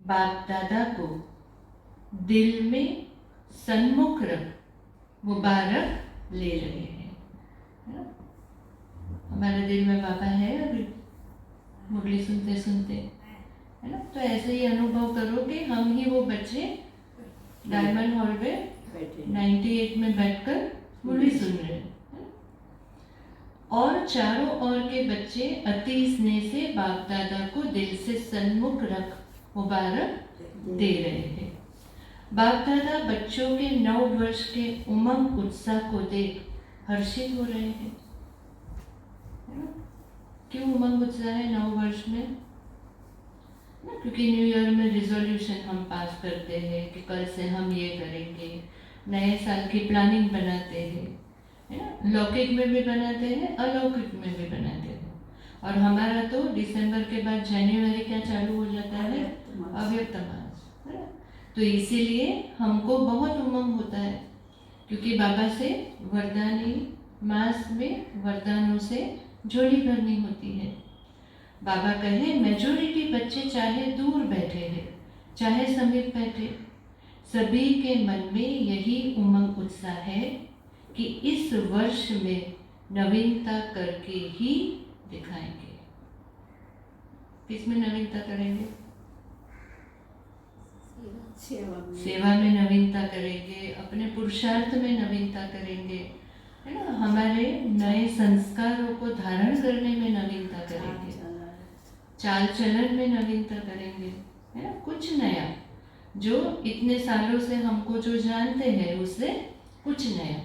बाप दादा को दिल में सन्मुख रख मुबारक ले रहे हैं, है ना? हमारे दिल में बाबा है अभी मुरली सुनते सुनते, है ना? तो ऐसे ही अनुभव करो कि हम ही वो बच्चे डायमंड हॉल में 98 में बैठकर मुरली सुन रहे हैं, और चारों ओर के बच्चे अति स्नेह से बाप दादा को दिल से सन्मुख रख मुबारक दे रहे हैं। बाप दादा बच्चों के 9 वर्ष के उमंग उत्साह को देख हर्षित हो रहे हैं, है ना? क्यों उमंग उत्साह है 9 वर्ष में? ना, क्योंकि न्यू ईयर में रिजोल्यूशन हम पास करते हैं कि कल से हम ये करेंगे, नए साल की प्लानिंग बनाते हैं, है ना? लौकिक में भी बनाते हैं, अलौकिक में भी बनाते हैं। और हमारा तो दिसंबर के बाद जनवरी क्या चालू हो जाता है? अव्यक्त मास, है ना? तो इसीलिए हमको बहुत उमंग होता है, क्योंकि बाबा से वरदानी मास में वरदानों से झोली भरनी होती है। बाबा कहे मेजोरिटी बच्चे चाहे दूर बैठे हैं चाहे समीप बैठे, सभी के मन में यही उमंग उत्साह है कि इस वर्ष में नवीनता करके ही दिखाएंगे। किसमें नवीनता करेंगे? सेवा में नवीनता करेंगे, अपने पुरुषार्थ में नवीनता करेंगे, है ना? हमारे नए संस्कारों को धारण करने में नवीनता करेंगे, चाल चलन में नवीनता करेंगे, है ना? कुछ नया, जो इतने सालों से हमको जो जानते हैं उससे कुछ नया।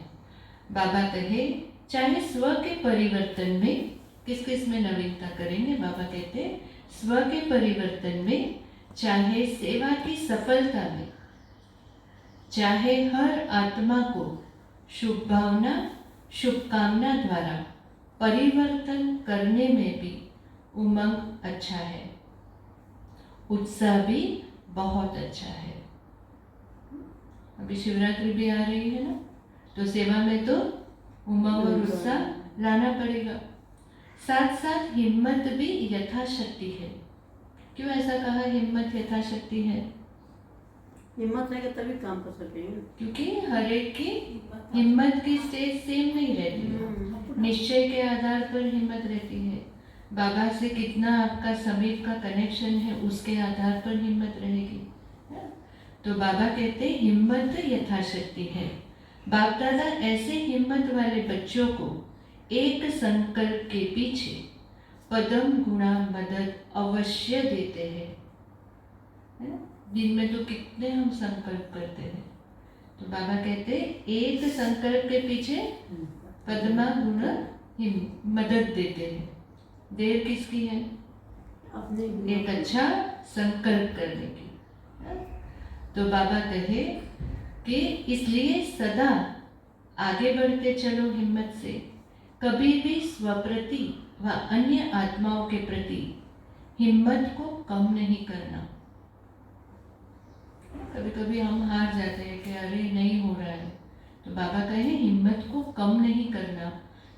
बाबा कहे चाहे स्व के परिवर्तन में, किस किस में नवीनता करेंगे? बाबा कहते स्व के परिवर्तन में, चाहे सेवा की सफलता में, चाहे हर आत्मा को शुभ भावना शुभकामना द्वारा परिवर्तन करने में भी उमंग अच्छा है, उत्साह भी बहुत अच्छा है। अभी शिवरात्रि भी आ रही है ना, तो सेवा में तो उमंग और उत्साह लाना पड़ेगा। साथ साथ हिम्मत भी यथाशक्ति है। क्यों ऐसा कहा हिम्मत यथाशक्ति है? हिम्मत रहेगा तभी काम कर सकेंगे, क्योंकि हर एक की हिम्मत की स्टेज सेम नहीं रहती है, निश्चय के आधार पर हिम्मत रहती है। बाबा से कितना आपका समीप का कनेक्शन है उसके आधार पर हिम्मत रहेगी। तो बाबा कहते हिम्मत यथाशक्ति है। बाप दादा ऐसे हिम्मत वाले बच्चों को एक संकल्प के पीछे पदम गुणा मदद अवश्य देते हैं, है ना? दिन में तो कितने हम संकल्प करते हैं, तो बाबा कहते एक संकल्प के पीछे पद्मा गुण मदद देते हैं। देर किसकी है? अपने एक अच्छा संकल्प करने की। तो बाबा कहे कि इसलिए सदा आगे बढ़ते चलो हिम्मत से, कभी भी स्वप्रति व अन्य आत्माओं के प्रति हिम्मत को कम नहीं करना। कभी कभी हम हार जाते हैं कि अरे नहीं हो रहा है, तो बाबा कहे हिम्मत को कम नहीं करना,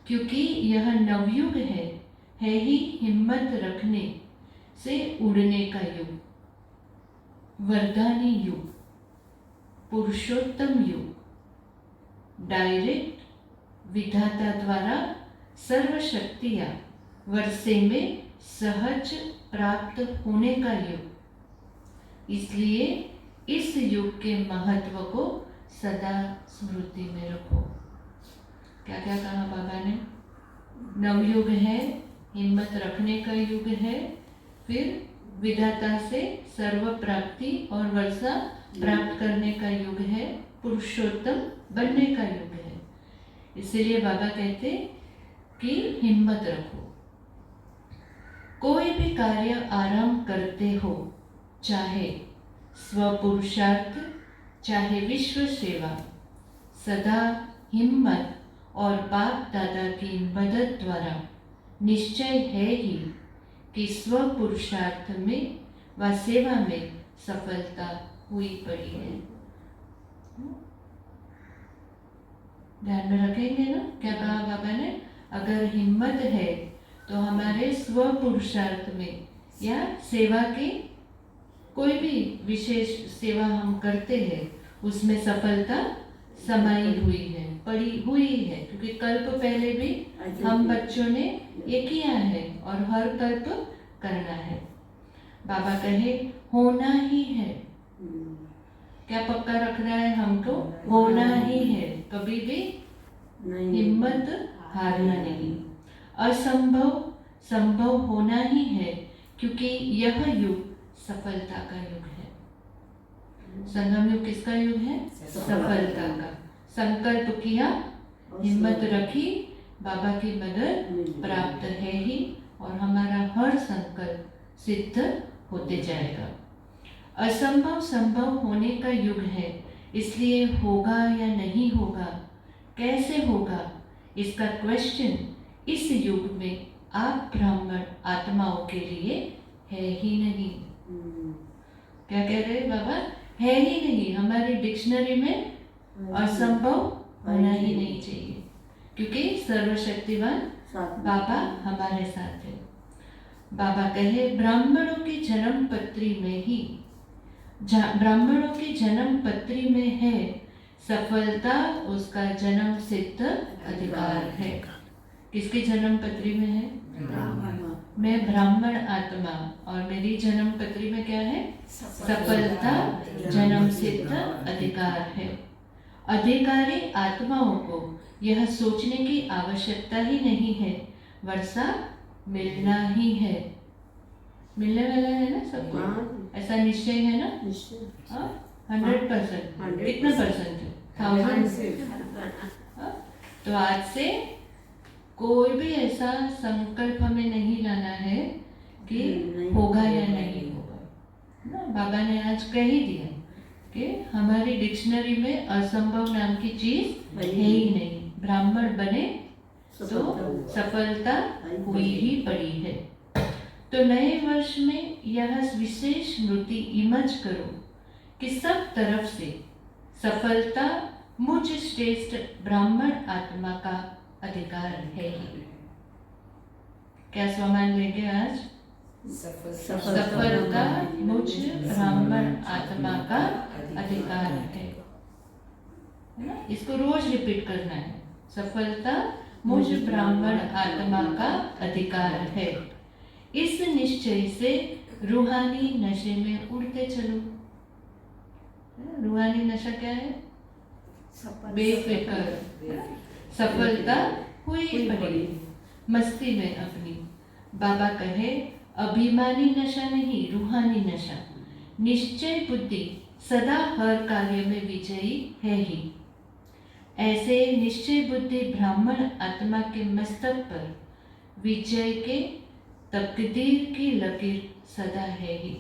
क्योंकि यह नवयुग है ही हिम्मत रखने से उड़ने का युग, वरदानी युग, पुरुषोत्तम युग, डायरेक्ट विधाता द्वारा सर्व शक्तियाँ वर्षे में सहज प्राप्त होने का युग। इसलिए इस युग के महत्व को सदा स्मृति में रखो। क्या क्या कहा बाबा ने? नवयुग है, हिम्मत रखने का युग है, फिर विधाता से सर्व प्राप्ति और वर्षा प्राप्त करने का युग है, पुरुषोत्तम बनने का युग है। इसलिए बाबा कहते कि हिम्मत रखो। कोई भी कार्य आरंभ करते हो, चाहे स्वपुरुषार्थ चाहे विश्व सेवा, सदा हिम्मत और बाप दादा की मदद द्वारा निश्चय है ही कि स्व पुरुषार्थ में व सेवा में सफलता हुई पड़ी है। ध्यान में रखेंगे ना क्या कहा बाबा ने? अगर हिम्मत है तो हमारे स्व पुरुषार्थ में या सेवा के कोई भी विशेष सेवा हम करते हैं उसमें सफलता समाई हुई है, पड़ी हुई है, क्योंकि कल्प पहले भी हम बच्चों ने ये किया है और हर कल्प करना है। बाबा कहे होना ही है। क्या पक्का रख रहा है हमको? होना ही है, कभी भी हिम्मत हारना नहीं। असंभव संभव होना ही है, क्योंकि यह युग सफलता का युग है। संगम युग किसका युग है? सफलता का। संकल्प किया, हिम्मत रखी, बाबा की मदद प्राप्त है ही, और हमारा हर संकल्प सिद्ध होते जाएगा। असंभव संभव होने का युग है, इसलिए होगा या नहीं होगा, कैसे होगा, इसका क्वेश्चन इस युग में आप ब्राह्मण आत्माओं के लिए है ही नहीं। क्या कह रहे हैं बाबा? है ही नहीं। हमारी डिक्शनरी में असंभव होना ही नहीं चाहिए, क्योंकि सर्वशक्तिवान बाबा हमारे साथ है। बाबा कहे ब्राह्मणों की जन्म पत्री में ही, ब्राह्मणों की जन्म पत्री में है सफलता, उसका जन्म सिद्ध अधिकार है। किसकी जन्म पत्री में है? मैं ब्राह्मण आत्मा, और मेरी जन्म पत्री में क्या है? सफलता, जन्म सिद्ध अधिकार है। अधिकारी आत्माओं को यह सोचने की आवश्यकता ही नहीं है, वर्षा मिलना ही है। मिलने वाला है ना सबको, ऐसा निश्चय है ना? 100%। कितना परसेंट है? 1000। तो आज से कोई भी ऐसा संकल्प हमें नहीं लाना है कि होगा या नहीं होगा ना। बाबा ने आज कह ही दिया कि हमारी डिक्शनरी में असंभव नाम की चीज है ही नहीं। ब्राह्मण बने तो सफलता हुई ही पड़ी है। तो नए वर्ष में यह विशेष स्मृति इमर्ज करो कि सब तरफ से सफलता मुझ श्रेष्ठ ब्राह्मण आत्मा का अधिकार है ही। क्या स्वमान लेंगे आज? सफलता मुझ ब्राह्मण आत्मा का अधिकार है ना? इसको रोज रिपीट करना है। सफलता मुझ ब्राह्मण आत्मा का अधिकार है। इस निश्चय से रूहानी नशे में उड़ते चलो। रूहानी नशा क्या है? बेफिक्र, सफलता हुई पड़ी मस्ती में अपनी। बाबा कहे अभिमानी नशा नहीं, रूहानी नशा। निश्चय बुद्धि सदा हर कार्य में विजयी है ही। ऐसे निश्चय बुद्धि ब्राह्मण आत्मा के मस्तक पर विजय के तकदीर की लकीर सदा है ही।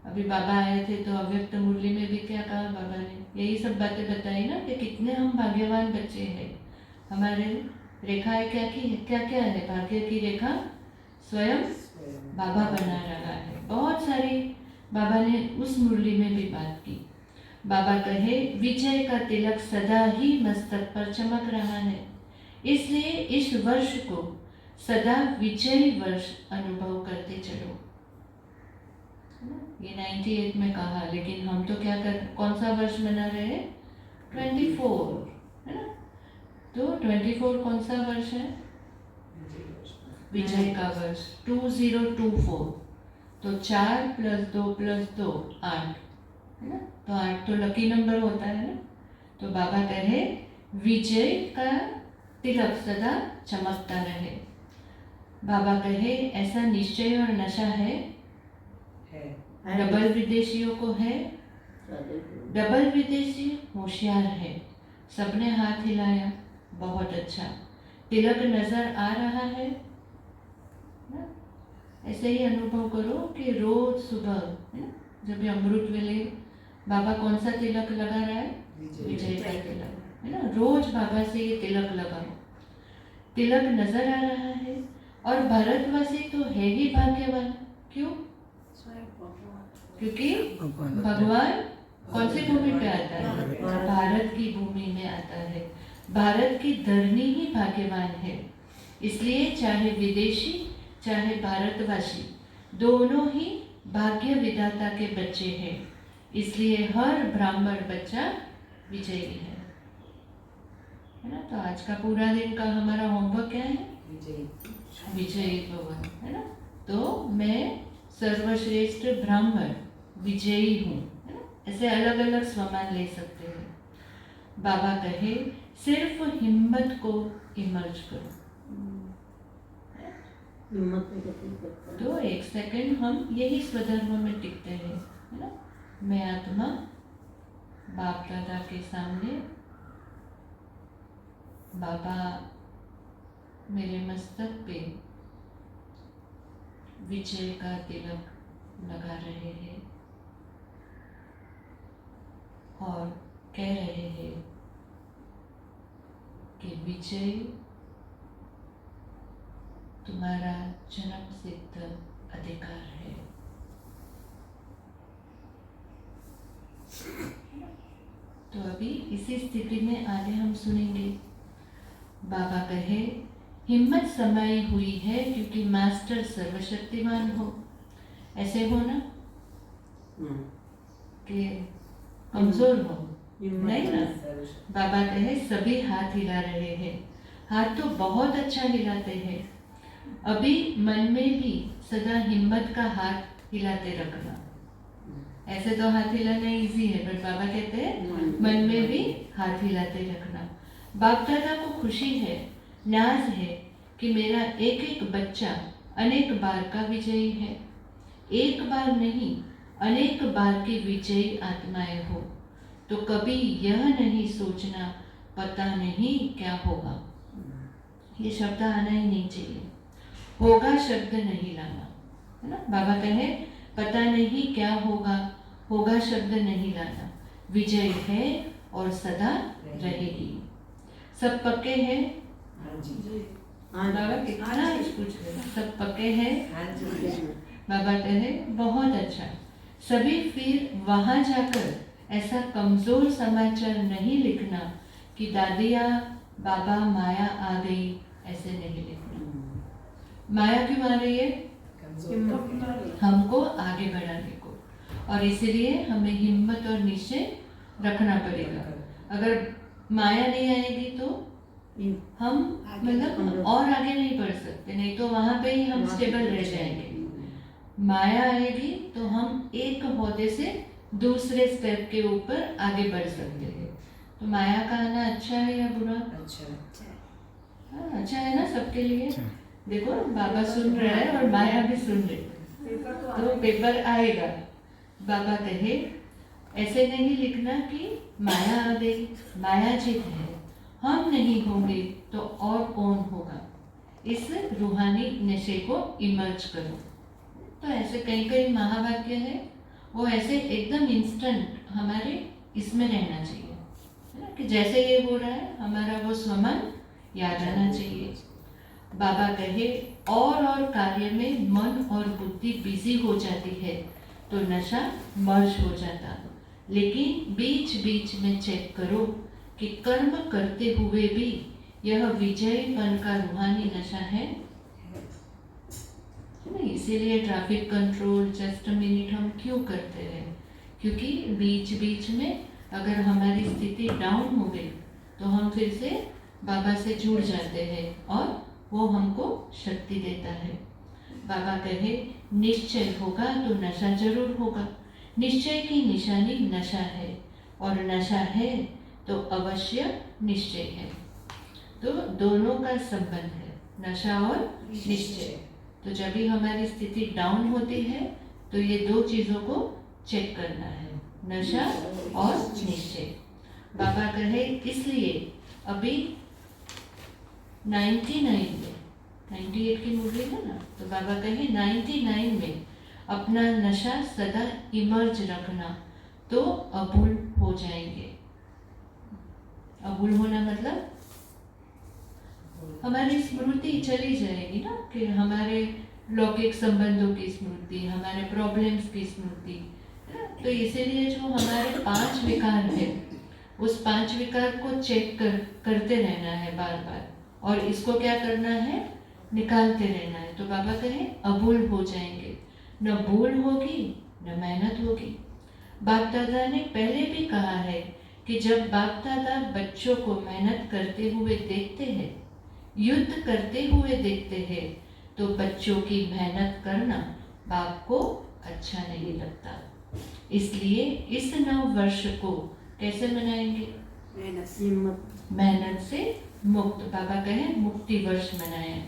अभी बाबा आए थे तो अव्यक्त मुरली में भी क्या कहा बाबा ने? यही सब बातें बताई ना कि कितने हम भाग्यवान बच्चे हैं। हमारे रेखाएं क्या की है, क्या क्या है? भाग्य की रेखा स्वयं बाबा बना रहा है। बहुत सारी बाबा ने उस मुरली में भी बात की। बाबा कहे विजय का तिलक सदा ही मस्तक पर चमक रहा है, इसलिए इस वर्ष को सदा विजयी वर्ष अनुभव करते चलो। ये 98 में कहा, लेकिन हम तो क्या कर, कौन सा वर्ष मना रहे हैं? 24 है ना? तो 24 कौन सा वर्ष है? विजय का वर्ष 2024। तो 4 + 2 + 2 8 है ना? तो 8 तो लकी नंबर होता है ना। तो बाबा कहे विजय का तिलक सदा चमकता रहे। बाबा कहे ऐसा निश्चय और नशा है। डबल विदेशियों को है। डबल विदेशी होशियार है। सबने हाथ हिलाया, बहुत अच्छा। तिलक नजर आ रहा है ना? ऐसे ही अनुभव करो कि रोज सुबह है ना, जब भी अमृत वेले बाबा कौन सा तिलक लगा रहा है? विजय का तिलक है ना। रोज बाबा से ये तिलक लगाओ। तिलक नजर आ रहा है। और भारतवासी तो है ही भाग्यवान। क्यों? क्योंकि भगवान कौन सी भूमि पे आता है? भारत की भूमि में आता है। भारत की धरनी ही भाग्यवान है। इसलिए चाहे विदेशी चाहे भारतवासी दोनों ही भाग्य विधाता के बच्चे हैं, इसलिए हर ब्राह्मण बच्चा विजयी है ना। तो आज का पूरा दिन का हमारा होमवर्क क्या है? विजयी भव, है ना। तो मैं सर्वश्रेष्ठ ब्राह्मण विजयी हूँ, है ना। ऐसे अलग अलग स्वमान ले सकते हैं। बाबा कहे सिर्फ हिम्मत को इमर्ज करो। हिम्मत नहीं करते। तो एक सेकंड हम यही स्वधर्म में टिकते हैं, है ना। मैं आत्मा बाप दादा के सामने, बाबा मेरे मस्तक पे विजय का तिलक लगा रहे हैं और कह रहे हैं कि विजय तुम्हारा जन्म सिद्ध अधिकार है। तो अभी इसी स्थिति में आगे हम सुनेंगे। बाबा कहे हिम्मत समाई हुई है क्योंकि मास्टर सर्वशक्तिमान हो। ऐसे हो ना कि कमजोर हो, नहीं ना। बाबा कहे सभी हाथ हिला रहे हैं। हाथ तो बहुत अच्छा हिलाते हैं। अभी मन में भी सदा हिम्मत का हाथ हिलाते रखना। ऐसे तो हाथ हिलाना इजी है, बट बाबा कहते हैं मन में भी हाथ हिलाते रखना। बाप दादा को खुशी है, नाज है कि मेरा एक एक बच्चा अनेक बार का विजयी है। एक बार नहीं, अनेक बार की विजयी आत्माएं हो। तो कभी यह नहीं सोचना पता नहीं क्या होगा। ये शब्द आना ही नहीं चाहिए। होगा शब्द नहीं लाना, है ना। बाबा कहे पता नहीं क्या होगा, होगा शब्द नहीं लाना। विजय है और सदा रहेगी। सब पक्के हैं? बाबा कितना पूछ रहे, सब पक्के हैं? बाबा कहे बहुत अच्छा। सभी फिर वहां जाकर ऐसा कमजोर समाचार नहीं लिखना कि दादिया बाबा माया आ गई, ऐसे नहीं लिखना। माया क्यों आ रही है? हमको आगे बढ़ाने को, और इसलिए हमें हिम्मत और निश्चय रखना पड़ेगा। अगर माया नहीं आएगी तो हम मतलब और आगे नहीं बढ़ सकते, नहीं तो वहां पे ही हम स्टेबल रह जाएंगे। माया आएगी तो हम एक ओहदे से दूसरे स्टेप के ऊपर आगे बढ़ सकते हैं। तो माया का आना अच्छा है या बुरा? अच्छा है ना सबके लिए। देखो बाबा सुन रहा है और माया भी सुन रही है, तो पेपर आएगा। बाबा कहे ऐसे नहीं लिखना कि माया आ गई, माया जीत है, हम नहीं होंगे तो और कौन होगा। इस रूहानी नशे को इमर्ज करो। तो ऐसे कई कई महावाक्य है, वो ऐसे एकदम इंस्टेंट हमारे इसमें रहना चाहिए, है ना। कि जैसे ये हो रहा है हमारा वो स्वमान याद आना चाहिए। बाबा कहे और कार्य में मन और बुद्धि बिजी हो जाती है तो नशा मर्ज हो जाता। लेकिन बीच बीच में चेक करो कि कर्म करते हुए भी यह विजयपन का रूहानी नशा है ना। इसीलिए ट्रैफिक कंट्रोल जस्ट मिनट हम क्यों करते हैं? क्योंकि बीच बीच में अगर हमारी स्थिति डाउन हो गई तो हम फिर से बाबा से जुड़ जाते हैं और वो हमको शक्ति देता है। बाबा कहे निश्चय होगा तो नशा जरूर होगा। निश्चय की निशानी नशा है और नशा है तो अवश्य निश्चय है। तो दोनों का संबंध है, नशा और निश्चय। तो जब भी हमारी स्थिति डाउन होती है तो ये दो चीज़ों को चेक करना है, नशा और निश्चय। बाबा कहे इसलिए अभी 99 में 98 की मुरली है ना, तो बाबा कहे 99 में अपना नशा सदा इमर्ज रखना तो अबुल हो जाएंगे। अबुल होना मतलब हमारी स्मृति चली जाएगी ना, कि हमारे लौकिक संबंधों की स्मृति, हमारे प्रॉब्लम्स की स्मृति। तो इसीलिए जो हमारे 5 विकार है उस 5 विकार को चेक करते रहना है बार बार, और इसको क्या करना है? निकालते रहना है। तो बाबा कहे अबुल हो जाएंगे। न भूल होगी न मेहनत होगी। बाप दादा ने पहले भी कहा है कि जब बाप दादा बच्चों को मेहनत करते हुए देखते हैं, युद्ध करते हुए देखते हैं, तो बच्चों की मेहनत करना बाप को अच्छा नहीं लगता। इसलिए इस नव वर्ष को कैसे मनाएंगे? मेहनत से मुक्त। बाबा कहे मुक्ति वर्ष मनाएं।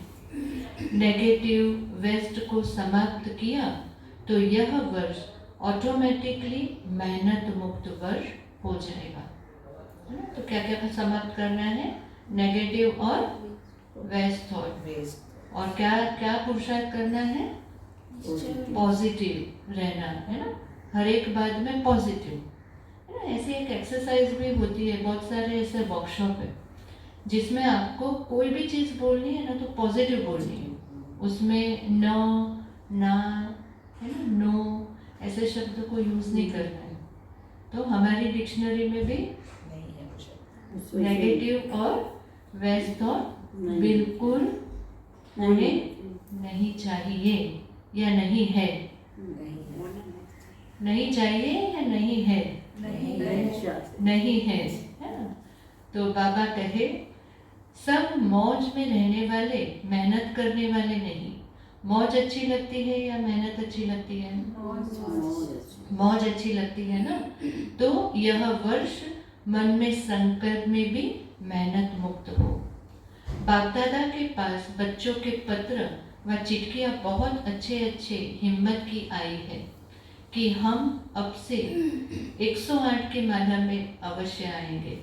नेगेटिव वेस्ट को समाप्त किया तो यह वर्ष ऑटोमेटिकली मेहनत मुक्त वर्ष हो जाएगा। है ना? तो क्या क्या समाप्त करना है? नेगेटिव और वेस्ट थॉट। और क्या क्या पुरुषार्थ करना है? पॉजिटिव रहना, है ना? हर एक बात में पॉजिटिव, है ना? ऐसी एक एक्सरसाइज भी होती है, बहुत सारे ऐसे वर्कशॉप है जिसमें आपको कोई भी चीज़ बोलनी है ना तो पॉजिटिव बोलनी है। उसमें न, ना, है ना, नो ऐसे शब्द को यूज़ नहीं करना है। तो हमारी डिक्शनरी में भी नेगेटिव और वेस्ट थॉट बिल्कुल होने नहीं चाहिए या नहीं है। नहीं चाहिए या नहीं है? नहीं है, है ना? तो बाबा कहे सब मौज में रहने वाले, मेहनत करने वाले नहीं। मौज अच्छी लगती है या मेहनत अच्छी लगती है? मौज अच्छी लगती है ना। तो यह वर्ष मन में संकल्प में भी मेहनत मुक्त हो। बाप दादा के पास बच्चों के पत्र व चिट्ठियाँ बहुत अच्छे अच्छे हिम्मत की आई है कि हम अब से 108 के माला में अवश्य आएंगे।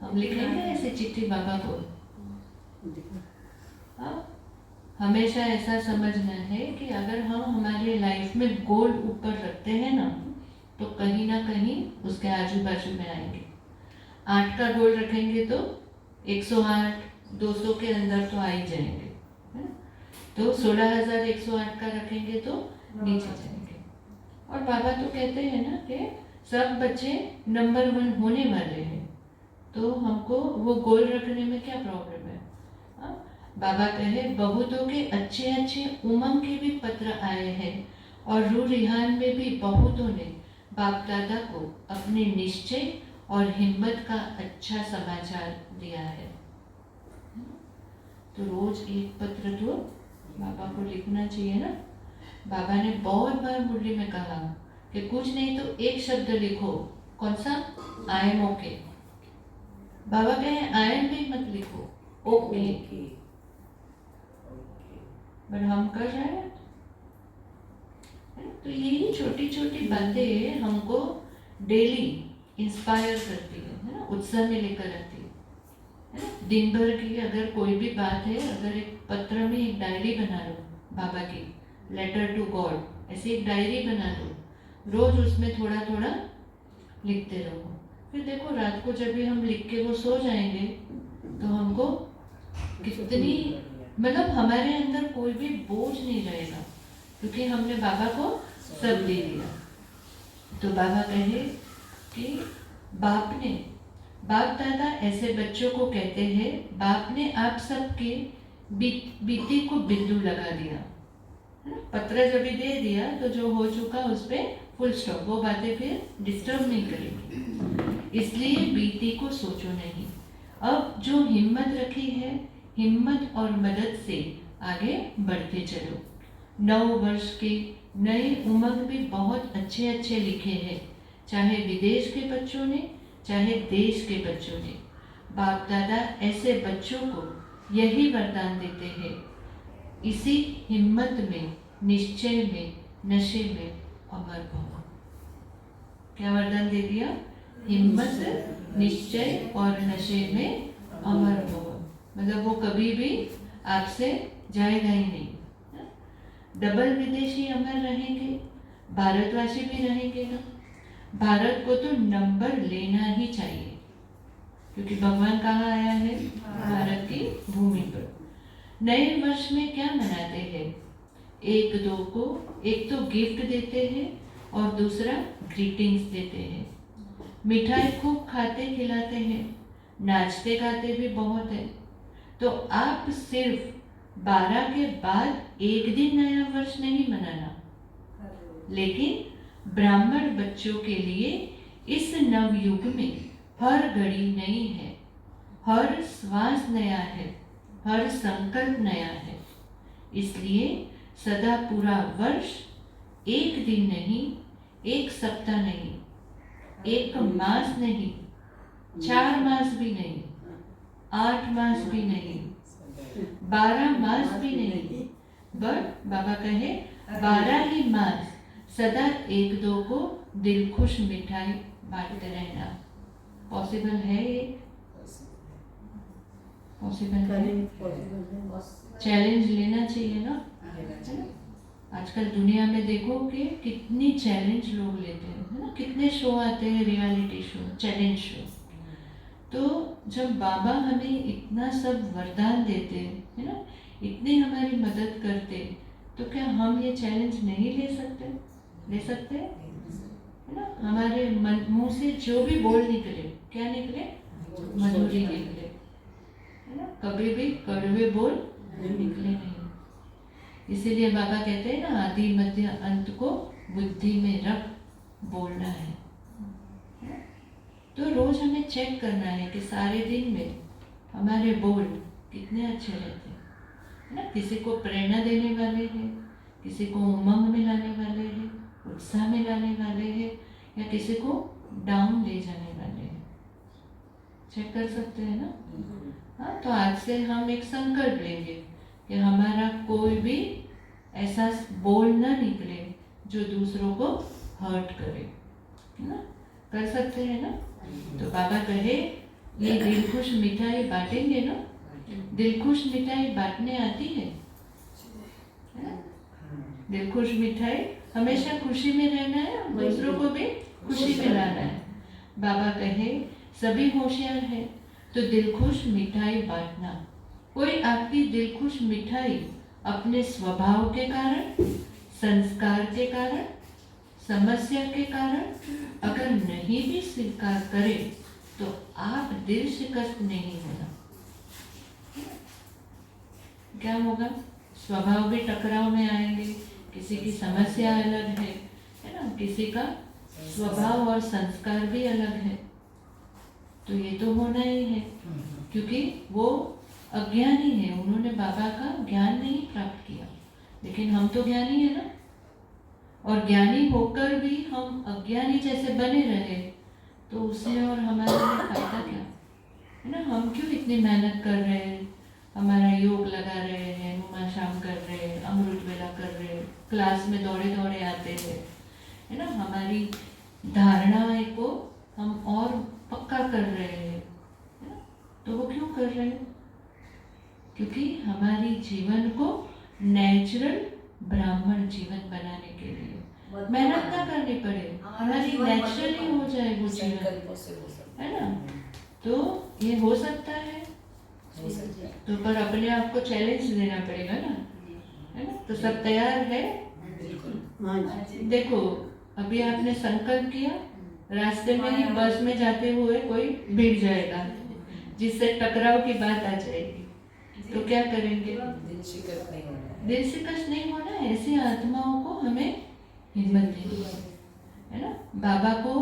हम लिखेंगे ऐसे चिट्ठी बाबा को। हमेशा ऐसा समझना है कि अगर हम हमारे लाइफ में गोल ऊपर रखते हैं ना तो कहीं ना कहीं उसके आजू बाजू में आएंगे। 8 का गोल रखेंगे तो 108, 200 के अंदर तो आ ही जाएंगे, है ना? तो 16,108 का रखेंगे तो नीचे जाएंगे। और बाबा तो कहते हैं ना कि सब बच्चे नंबर 1 होने वाले हैं, तो हमको वो गोल रखने में क्या प्रॉब्लम है? बाबा कहे बहुतों के अच्छे अच्छे उमंग के भी पत्र आए हैं और रू रिहान में भी बहुतों ने बाप दादा को अपने निश्चय और हिम्मत का अच्छा समाचार दिया है। तो रोज एक पत्र तो बाबा को लिखना चाहिए ना। बाबा ने बहुत बार मुरली में कहा कि कुछ नहीं तो एक शब्द लिखो। कौन सा? I am okay. बाबा कहे आई एम भी मत लिखो, ओके। बट हम कर रहे हैं। तो यही छोटी छोटी बातें हमको डेली इंस्पायर करती है ना, उत्साह में लेकर आती है ना। दिन भर की अगर कोई भी बात है, अगर एक पत्र में एक डायरी बना लो बाबा की, लेटर टू गॉड, ऐसी एक डायरी बना लो, रोज उसमें थोड़ा थोड़ा लिखते रहो। फिर देखो रात को जब भी हम लिख के वो सो जाएंगे तो हमको कितनी, मतलब हमारे अंदर कोई भी बोझ नहीं रहेगा क्योंकि हमने बाबा को सब दे दिया। तो बाबा कहे कि बाप दादा ऐसे बच्चों को कहते हैं, बाप ने आप सबके बीती को बिंदु लगा दिया, पत्र जब भी दे दिया तो जो हो चुका उस पर फुल स्टॉप, वो बातें फिर डिस्टर्ब नहीं करेंगी। इसलिए बीती को सोचो नहीं, अब जो हिम्मत रखी है, हिम्मत और मदद से आगे बढ़ते चलो। 9 वर्ष के नए उमंग भी बहुत अच्छे अच्छे लिखे हैं, चाहे विदेश के बच्चों ने चाहे देश के बच्चों ने। बाप दादा ऐसे बच्चों को यही वरदान देते हैं, इसी हिम्मत में, निश्चय में, नशे में अमर भव। क्या वरदान दे दिया? हिम्मत, निश्चय और नशे में अमर भव। मतलब वो कभी भी आपसे जाएगा ही नहीं। डबल विदेशी अमर रहेंगे, भारतवासी भी रहेंगे ना। भारत को तो नंबर लेना ही चाहिए क्योंकि भगवान कहाँ आया है? भारत की भूमि पर। नए वर्ष में क्या मनाते हैं? एक दो को एक तो गिफ्ट देते हैं और दूसरा ग्रीटिंग्स देते हैं। मिठाई खूब खाते खिलाते हैं, नाचते गाते भी बहुत है। तो आप सिर्फ 12 के बाद एक दिन नया वर्ष नहीं मनाना, लेकिन ब्राह्मण बच्चों के लिए इस नवयुग में हर घड़ी नई है, हर श्वास नया है, हर संकल्प नया है। इसलिए सदा पूरा वर्ष एक दिन नहीं, एक सप्ताह नहीं, एक मास नहीं, 4 मास भी नहीं, 8 मास भी नहीं, 12 मास भी नहीं, बट बाबा कहे 12 ही मास सदा एक दो को दिल खुश मिठाई बांटते रहना। पॉसिबल है ये? पॉसिबल है? चैलेंज लेना चाहिए ना। आजकल दुनिया में देखो कि कितनी चैलेंज लोग लेते हैं, है ना। कितने शो आते हैं, रियलिटी शो, चैलेंज शो। तो जब बाबा हमें इतना सब वरदान देते हैं, है ना, इतनी हमारी मदद करते, तो क्या हम ये चैलेंज नहीं ले सकते? ले सकते हैं, है ना। हमारे मुंह से जो भी बोल निकले, क्या निकले? मधुरी निकले, है ना। कभी भी कड़वे बोल निकले नहीं। इसीलिए बाबा कहते हैं ना, आदि मध्य अंत को बुद्धि में रख बोलना है। तो रोज हमें चेक करना है कि सारे दिन में हमारे बोल कितने अच्छे रहते हैं, है ना। किसी को प्रेरणा देने वाले हैं, किसी को उमंग में लाने वाले हैं, उत्साह में लाने वाले हैं, या किसी को डाउन ले जाने वाले हैं। चेक कर सकते हैं ना। हाँ, तो आज से हम एक संकल्प लेंगे कि हमारा कोई भी ऐसा बोल ना निकले जो दूसरों को हर्ट करे, है ना। कर सकते हैं ना। तो बाबा कहे ये दिल खुश मिठाई बांटेंगे ना। दिल खुश मिठाई बांटने आती है ना? दिल खुश मिठाई हमेशा खुशी में रहना है और दूसरों को भी खुशी में लाना है। बाबा कहे सभी होशियार है तो दिल खुश मिठाई बांटना। कोई आपकी दिल खुश मिठाई अपने स्वभाव के कारण, संस्कार के कारण, समस्या के कारण अगर नहीं भी स्वीकार करे तो आप दिल शिकस्त नहीं होना। क्या होगा? स्वभाव भी टकराव में आएंगे, किसी की समस्या अलग है ना, किसी का स्वभाव और संस्कार भी अलग है। तो ये तो होना ही है, क्योंकि वो अज्ञानी है, उन्होंने बाबा का ज्ञान नहीं प्राप्त किया। लेकिन हम तो ज्ञानी है ना, और ज्ञानी होकर भी हम अज्ञानी जैसे बने रहे तो उससे और हमारे लिए फायदा क्या, है ना। हम क्यों इतनी मेहनत कर रहे हैं, हमारा योग लगा रहे हैं, नुमा शाम कर रहे हैं, अमृत वेला कर रहे हैं, क्लास में दौड़े दौड़े आते हैं, है ना। हमारी धारणा को हम और पक्का कर रहे हैं, है ना। तो वो क्यों कर रहे हैं? क्योंकि हमारी जीवन को नेचुरल ब्राह्मण जीवन बनाने के लिए मेहनत ना करनी पड़े, हमारी नेचुरली हो जाए वो जीवन, है ना। तो ये हो सकता है, तो पर अपने आप को चैलेंज देना पड़ेगा ना, है ना। तो सब तैयार है? देखो अभी आपने संकल्प किया, रास्ते में ही बस में जाते हुए कोई भिड़ जाएगा जिससे टकराव की बात आ जाएगी, तो क्या करेंगे? दिल शिकस्त नहीं होना। ऐसी आत्माओं को हमें हिम्मत देनी है ना। बाबा को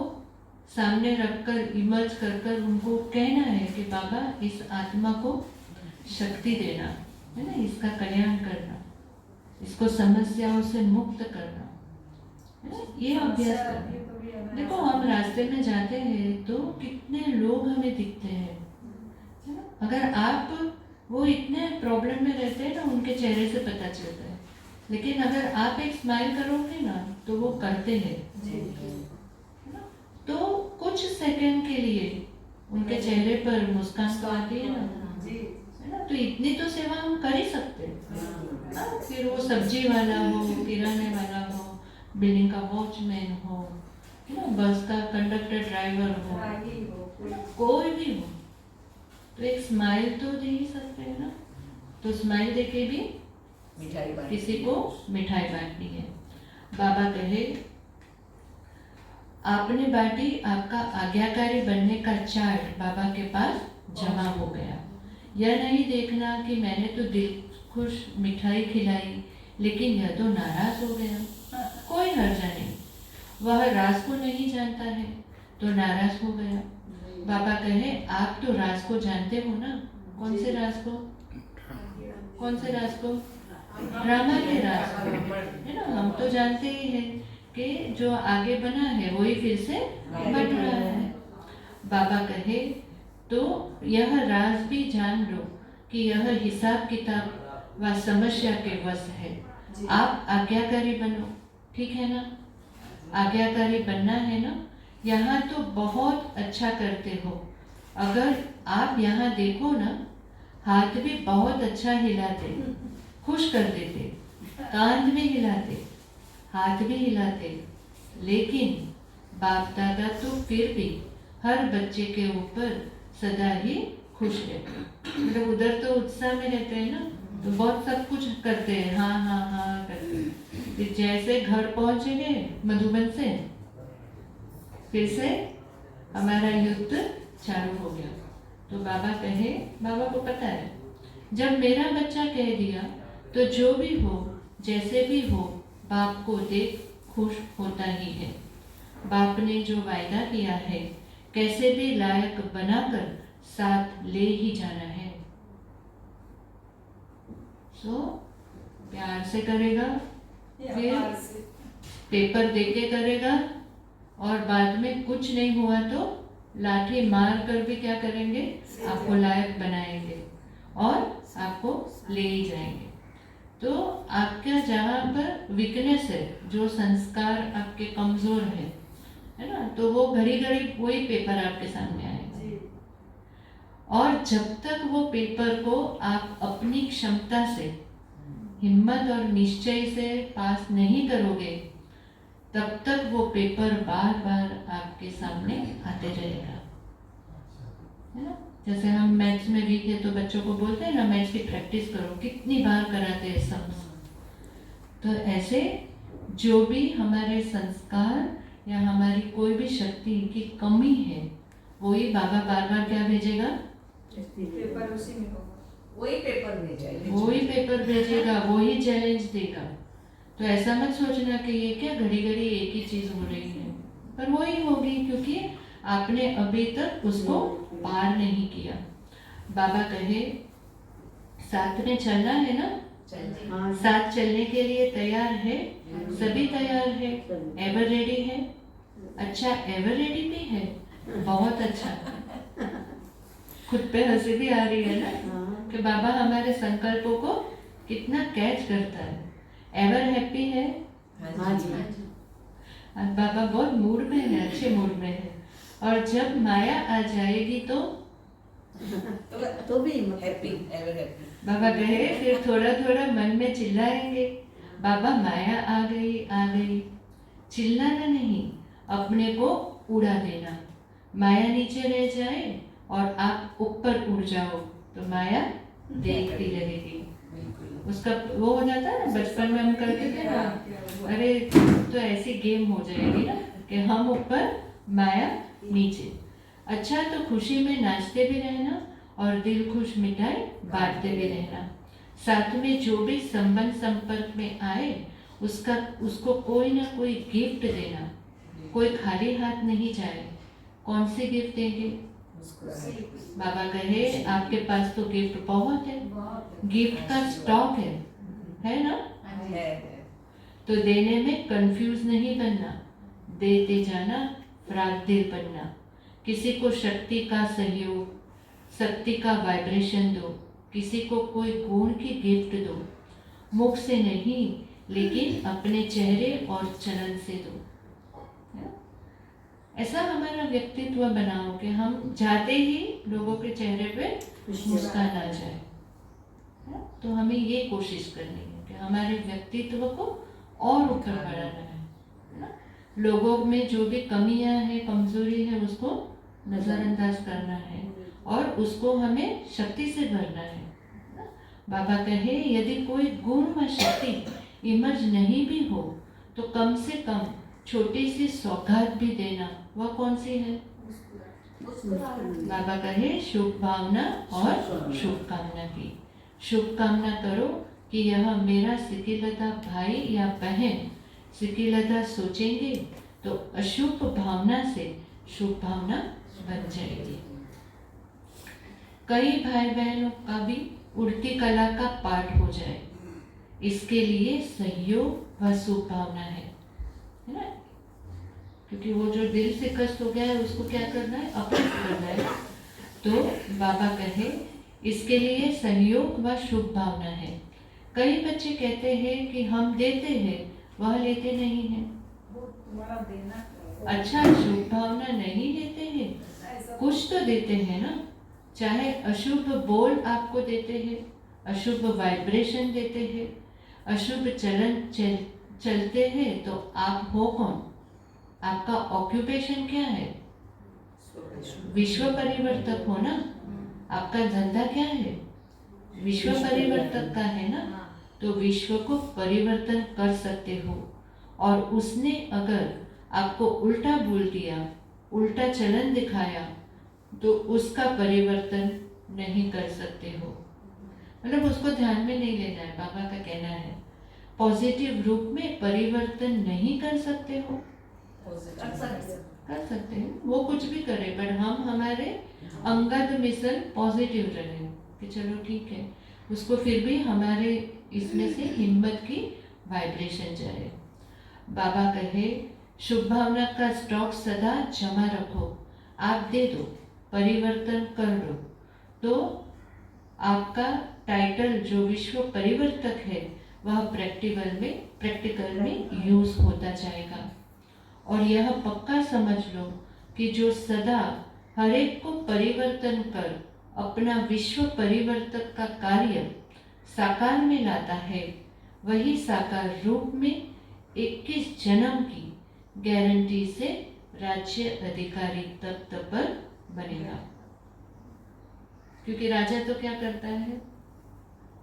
सामने रखकर इमर्ज कर कर उनको कहना है कि बाबा इस आत्मा को शक्ति देना, है ना, इसका कल्याण करना, इसको समस्याओं से मुक्त करना, है ना, ये अभ्यास करना। देखो हम रास्ते में जाते हैं तो कितने लोग हमें दिखते हैं, है ना। अगर आप वो इतने प्रॉब्लम में रहते हैं ना, उनके चेहरे से पता चलता है। लेकिन अगर आप एक स्माइल करोगे ना तो वो करते हैं, है ना। तो कुछ सेकंड के लिए उनके चेहरे पर मुस्कान तो आती है ना, है ना। तो इतनी तो सेवा हम कर ही सकते हैं। फिर वो सब्जी वाला हो, किराने वाला हो, बिल्डिंग का वॉचमैन हो, है ना, बस का कंडक्टर ड्राइवर हो, कोई भी हो, तो एक स्माइल तो दे ही सकते हैं ना। तो स्माइल देके भी किसी को मिठाई बांटनी है। बाबा कहे आपने बांटी, आपका आज्ञाकारी बनने का चार्ट बाबा के पास जमा हो गया। यह नहीं देखना कि मैंने तो दिल खुश मिठाई खिलाई लेकिन यह तो नाराज हो गया। कोई हर्जा नहीं। वह राज को नहीं जानता है तो नाराज हो गया। बाबा कहे आप तो राज को जानते हो ना। कौन से राज को? कौन से राज को? ड्रामा के राज को, है ना। हम तो जानते ही हैं कि जो आगे बना है वही फिर से बन रहा है। बाबा कहे तो यह राज भी जान लो कि यह हिसाब किताब व समस्या के वश है। आप आज्ञाकारी बनो, ठीक है ना। आज्ञाकारी बनना है ना। यहाँ तो बहुत अच्छा करते हो। अगर आप यहाँ देखो ना, हाथ भी बहुत अच्छा हिलाते, खुश कर देते, कान भी हिलाते, हाथ भी हिलाते, लेकिन बाप दादा तो फिर भी हर बच्चे के ऊपर सदा ही खुश रहते। मतलब उधर तो उत्साह में रहते हैं ना, तो बहुत सब कुछ करते हैं, हाँ हाँ हाँ करते हैं। फिर जैसे घर पहुंचेंगे मधुबन से, फिर से हमारा युद्ध चालू हो गया। तो बाबा कहे, बाबा को पता है जब मेरा बच्चा कह दिया तो जो भी हो जैसे भी हो बाप को देख खुश होता ही है। बाप ने जो वायदा किया है कैसे भी लायक बनाकर साथ ले ही जाना है। सो प्यार से करेगा, फिर पेपर देके करेगा, और बाद में कुछ नहीं हुआ तो लाठी मार कर भी क्या करेंगे, आपको लायक बनाएंगे और आपको ले ही जाएंगे। तो आपका जहाँ पर वीकनेस है, जो संस्कार आपके कमजोर है ना, तो वो घड़ी घड़ी वही पेपर आपके सामने आएगा। और जब तक वो पेपर को आप अपनी क्षमता से, हिम्मत और निश्चय से पास नहीं करोगे, तब तक वो पेपर बार बार आपके सामने आते रहेगा, है ना। जैसे हम मैथ्स में वीक है तो बच्चों को बोलते हैं ना, मैथ्स की प्रैक्टिस करो, कितनी बार कराते हैं सब। तो ऐसे जो भी हमारे संस्कार या हमारी कोई भी शक्ति की कमी है, वही बाबा बार बार क्या भेजेगा, पेपर उसी में होगा, वही पेपर भेजेगा, वही पेपर भेजेगा, वही चैलेंज देगा। तो ऐसा मत सोचना कि ये क्या घड़ी घड़ी एक ही चीज हो रही है, पर वही होगी क्योंकि आपने अभी तक उसको पार नहीं किया। बाबा कहे साथ में चलना है ना, साथ चलने के लिए तैयार है, सभी तैयार है, एवर रेडी है। अच्छा एवर रेडी भी है, बहुत अच्छा। खुद पे हंसी भी आ रही है ना कि बाबा हमारे संकल्पों को कितना कैच करता है। एवर हैप्पी है, हाँ जी। आज बाबा बहुत मूड में है, अच्छे मूड में है। और जब माया आ जाएगी तो भी हैप्पी, एवर हैप्पी। बाबा कहे फिर थोड़ा थोड़ा मन में चिल्लाएंगे, बाबा माया आ गई आ गई। चिल्लाना नहीं, अपने को उड़ा देना। माया नीचे रह जाए और आप ऊपर उड़ जाओ तो माया देखती रहेगी। उसका वो हो जाता है ना, बचपन में हम करते थे ना, अरे तो ऐसी गेम हो जाएगी ना कि हम ऊपर माया नीचे। अच्छा तो खुशी में नाचते भी रहना और दिल खुश मिठाई बांटते भी रहना। साथ में जो भी संबंध संपर्क में आए उसको कोई ना कोई गिफ्ट देना, कोई खाली हाथ नहीं जाए। कौन सी गिफ्ट देंगे? बाबा कहे आपके पास तो गिफ्ट बहुत है, गिफ्ट का स्टॉक है ना। तो देने में कंफ्यूज नहीं बनना, देते जाना, फ्राक दिल बनना। किसी को शक्ति का सहयोग, शक्ति का वाइब्रेशन दो, किसी को कोई गुण की गिफ्ट दो। मुख से नहीं लेकिन अपने चेहरे और चलन से दो। ऐसा हमारा व्यक्तित्व बनाओ कि हम जाते ही लोगों के चेहरे पे मुस्कान आ जाए। तो हमें ये कोशिश करनी है कि हमारे व्यक्तित्व को और ऊपर बढ़ाना है। लोगों में जो भी कमियां हैं, कमजोरी है, उसको नजरअंदाज करना है और उसको हमें शक्ति से भरना है। बाबा कहे यदि कोई गुण व शक्ति इमर्ज नहीं भी हो तो कम से कम छोटी सी सौगात भी देना। वह कौन सी है? बाबा कहे शुभ भावना और शुभकामना की। शुभकामना करो कि यह मेरा सिकिलता भाई या बहन सिकिलता सोचेंगे तो अशुभ भावना से शुभ भावना बन जाएगी। कई भाई बहनों का भी उड़ती कला का पाठ हो जाए, इसके लिए सहयोग व शुभ भावना है ना। क्योंकि वो जो दिल से कष्ट हो गया है उसको क्या करना है, अपलिफ्ट करना है। तो बाबा कहे इसके लिए सहयोग व शुभ भावना है। कई बच्चे कहते हैं कि हम देते हैं, वह लेते नहीं हैं। वो तुम्हारा देना अच्छा, शुभ भावना नहीं लेते हैं, ऐसा कुछ तो देते हैं ना। चाहे अशुभ बोल आपको देते हैं, अशुभ वाइब्रेशन देते हैं, अशुभ चलते हैं, तो आप हो कौन? आपका ऑक्यूपेशन क्या है? विश्व परिवर्तक हो ना। आपका धंधा क्या है? विश्व परिवर्तक का है ना। तो विश्व को परिवर्तन कर सकते हो। और उसने अगर आपको उल्टा बोल दिया, उल्टा चलन दिखाया, तो उसका परिवर्तन नहीं कर सकते हो। मतलब उसको ध्यान में नहीं लेना है। बाबा का कहना है पॉजिटिव रूप में परिवर्तन नहीं कर सकते हो। कर सकते हैं, वो कुछ भी करे, पर हम हमारे अंगद मिशन पॉजिटिव रहे कि चलो ठीक है, उसको फिर भी हमारे इसमें से हिम्मत की वाइब्रेशन जाए। बाबा कहे शुभ भावना का स्टॉक सदा जमा रखो, आप दे दो, परिवर्तन कर दो, तो आपका टाइटल जो विश्व परिवर्तक है वह प्रैक्टिकल में यूज होता जाएगा। और यह पक्का समझ लो कि जो सदा हर एक को परिवर्तन कर अपना विश्व परिवर्तक का कार्य साकार में लाता है, वही साकार रूप में 21 जन्म की गारंटी से राज्य अधिकारी तख्त पर बनेगा। क्योंकि राजा तो क्या करता है,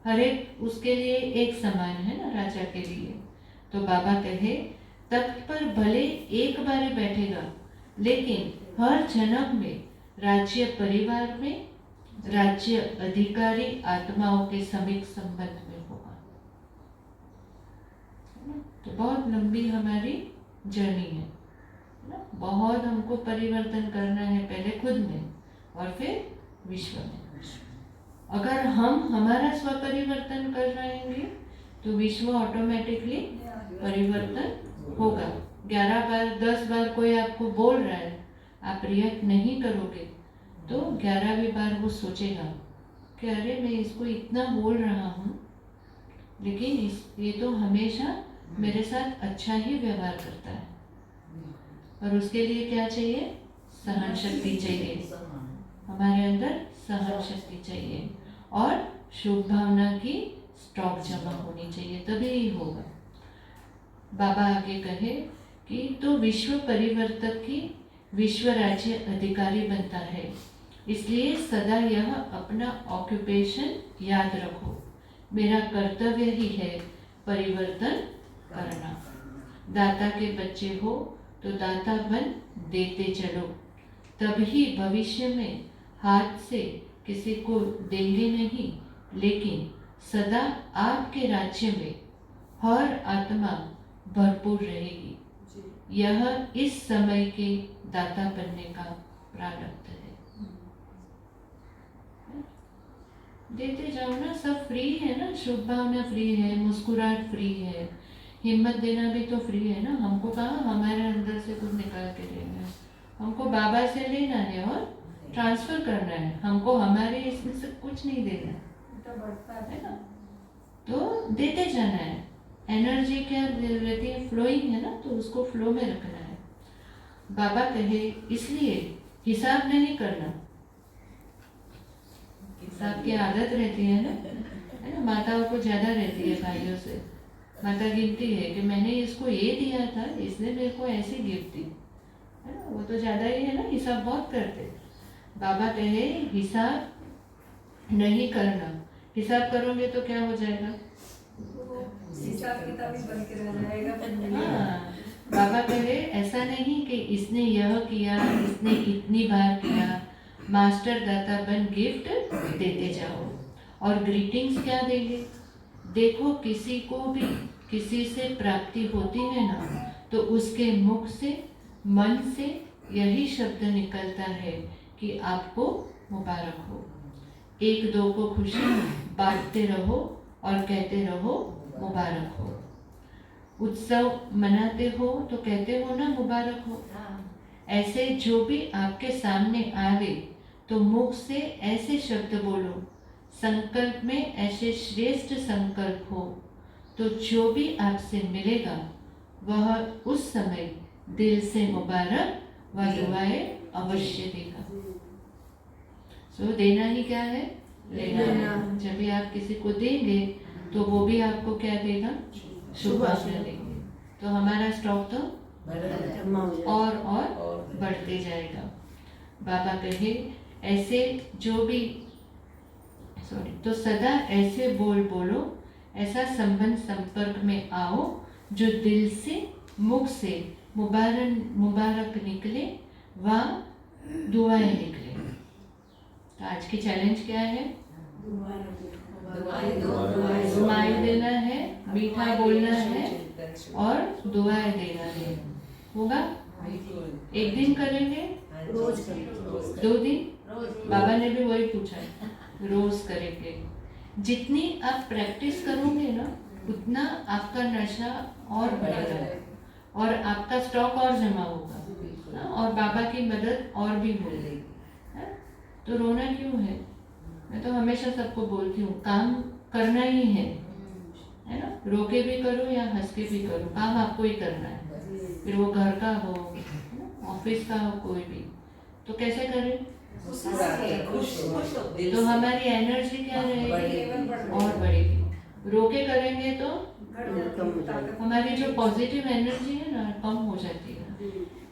हर एक उसके लिए एक समान है ना, राजा के लिए। तो बाबा कहे तख्त पर भले एक बार बैठेगा, लेकिन हर जन्म में राज्य परिवार में राज्य अधिकारी आत्माओं के समीप संबंध में होगा। तो बहुत लंबी हमारी जर्नी है ना, बहुत हमको परिवर्तन करना है, पहले खुद में और फिर विश्व में। अगर हम हमारा स्व परिवर्तन कर रहेंगे तो विश्व ऑटोमेटिकली परिवर्तन होगा। 11 बार 10 बार कोई आपको बोल रहा है, आप रिएक्ट नहीं करोगे तो 11वीं बार वो सोचेगा कि अरे मैं इसको इतना बोल रहा हूँ, लेकिन ये तो हमेशा मेरे साथ अच्छा ही व्यवहार करता है। और उसके लिए क्या चाहिए? सहन शक्ति चाहिए, हमारे अंदर सहन शक्ति चाहिए और शुभ भावना की स्टॉक जमा होनी चाहिए, तभी ही होगा। बाबा आगे कहे कि तो विश्व परिवर्तक की विश्व राज्य अधिकारी बनता है, इसलिए सदा यह अपना ऑक्यूपेशन याद रखो, मेरा कर्तव्य ही है परिवर्तन करना। दाता के बच्चे हो तो दाता बन देते चलो, तभी भविष्य में हाथ से किसी को देंगे नहीं, लेकिन सदा आपके राज्य में हर आत्मा भरपूर रहेगी। यह इस समय के दाता बनने का प्रारब्ध है। देते जाओ ना, सब फ्री है ना, शुभ भावना फ्री है, मुस्कुराहट फ्री है, हिम्मत देना भी तो फ्री है ना। हमको कहाँ हमारे अंदर से कुछ निकाल के देना है, हमको बाबा से लेना है और ट्रांसफर करना है, हमको हमारे इसमें से कुछ नहीं देना है ना। तो देते जाना है। एनर्जी क्या रहती है, फ्लोइंग है ना, तो उसको फ्लो में रखना है। बाबा कहे इसलिए हिसाब नहीं करना। हिसाब की आदत रहती है ना, माताओं को ज्यादा रहती है भाइयों से। माता गिनती है कि मैंने इसको ये दिया था, इसने मेरे को ऐसी गिफ्ट दी, है ना, वो तो ज्यादा ही है ना, हिसाब बहुत करते। बाबा कहे हिसाब नहीं करना। हिसाब करोगे तो क्या हो जाएगा, हिसाब किताब ही बन के रह जाएगा। हाँ, बाबा कहे ऐसा नहीं कि इसने यह किया, इसने इतनी बार किया। मास्टर दाता बन गिफ्ट देते जाओ। और ग्रीटिंग्स क्या देंगे, देखो किसी को भी किसी से प्राप्ति होती है ना, तो उसके मुख से, मन से यही शब्द निकलता है कि आपको मुबारक हो। एक दो को खुशी बांटते रहो और कहते रहो मुबारक हो। उत्सव मनाते हो तो कहते हो ना मुबारक हो। ऐसे जो भी आपके सामने आवे तो मुख से ऐसे शब्द बोलो, संकल्प में ऐसे श्रेष्ठ संकल्प हो, तो जो भी आपसे मिलेगा वह उस समय दिल से मुबारक व दुआएं अवश्य देगा। देना ही क्या है? लेना है। जब भी आप किसी को देंगे तो वो भी आपको क्या देगा? शुभ आशा देंगे। तो हमारा स्टॉक तो और बढ़ते जाएगा। बाबा कहे ऐसे जो भी तो सदा ऐसे बोलो, ऐसा संबंध संपर्क में आओ जो दिल से, मुख से मुबारक निकले व दुआएं निकले। तो आज की चैलेंज क्या है? स्माइल देना है, मीठा बोलना है और दुआएं देना है। होगा? एक दिन करेंगे, रोज करेंगे, 2 दिन? बाबा ने भी वही पूछा है, रोज करेंगे। जितनी आप प्रैक्टिस करोगे ना, उतना आपका नशा और बढ़ेगा और आपका स्टॉक और जमा होगा और बाबा की मदद और भी होगी। तो रोना क्यों है? मैं तो हमेशा सबको बोलती हूँ, काम करना ही है ना? रो के भी करो या हंस के भी करो, काम आपको ही करना है। फिर वो घर का हो, ऑफिस का हो, कोई भी। तो कैसे करें? तो हमारी एनर्जी क्या रहेगी? और बढ़ेगी। रो के करेंगे तो हमारी जो पॉजिटिव एनर्जी है ना, कम हो जाती है।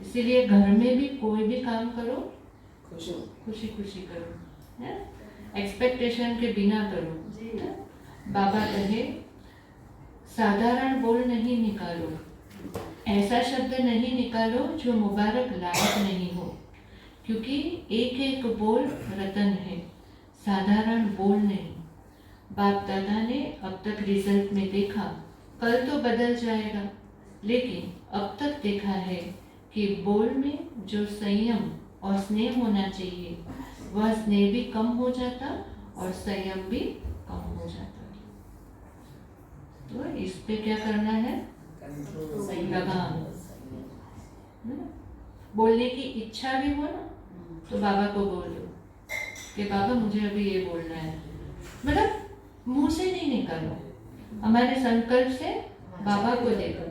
इसीलिए घर में भी कोई भी काम करो, खुशी खुशी करो, है? एक्सपेक्टेशन के बिना करो। है? बाबा कहे साधारण बोल नहीं निकालो, ऐसा शब्द नहीं निकालो जो मुबारक लायक नहीं हो, क्योंकि एक एक बोल रतन है, साधारण बोल नहीं। बाप दादा ने अब तक रिजल्ट में देखा, कल तो बदल जाएगा, लेकिन अब तक देखा है कि बोल में जो संयम और स्नेह होना चाहिए, वह स्नेह भी कम हो जाता और संयम भी कम हो जाता। तो इस पे क्या करना है? लगाम। बोलने की इच्छा भी हो ना, तो बाबा को बोल दो कि बाबा मुझे अभी ये बोलना है। मतलब मुंह से नहीं निकालो, हमारे संकल्प से बाबा को दे दो,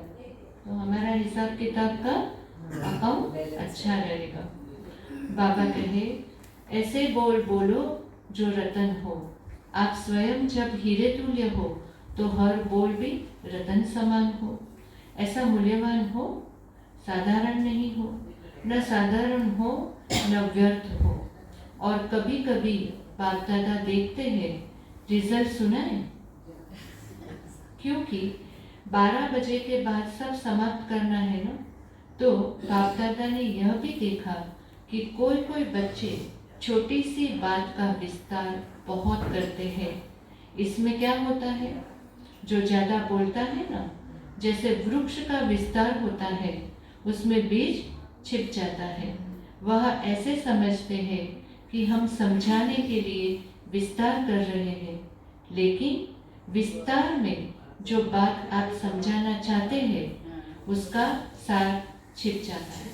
तो हमारा हिसाब किताब का अकाउंट अच्छा रहेगा। बाबा कहे ऐसे बोलो जो रतन हो। आप स्वयं जब हीरे तुल्य हो तो हर बोल भी रतन समान हो। ऐसा मूल्यवान हो, साधारण नहीं हो, न साधारण हो न व्यर्थ हो। और कभी कभी बाप दादा देखते हैं, रिजल्ट सुनाए, क्योंकि 12 बजे के बाद सब समाप्त करना है ना। तो बाप दादा ने यह भी देखा कि कोई कोई बच्चे छोटी सी बात का विस्तार बहुत करते हैं। इसमें क्या होता है? जो ज्यादा बोलता है ना, जैसे वृक्ष का विस्तार होता है, उसमें बीज छिप जाता है। वह ऐसे समझते हैं कि हम समझाने के लिए विस्तार कर रहे हैं, लेकिन विस्तार में जो बात आप समझाना चाहते हैं उसका सार छिप जाता है।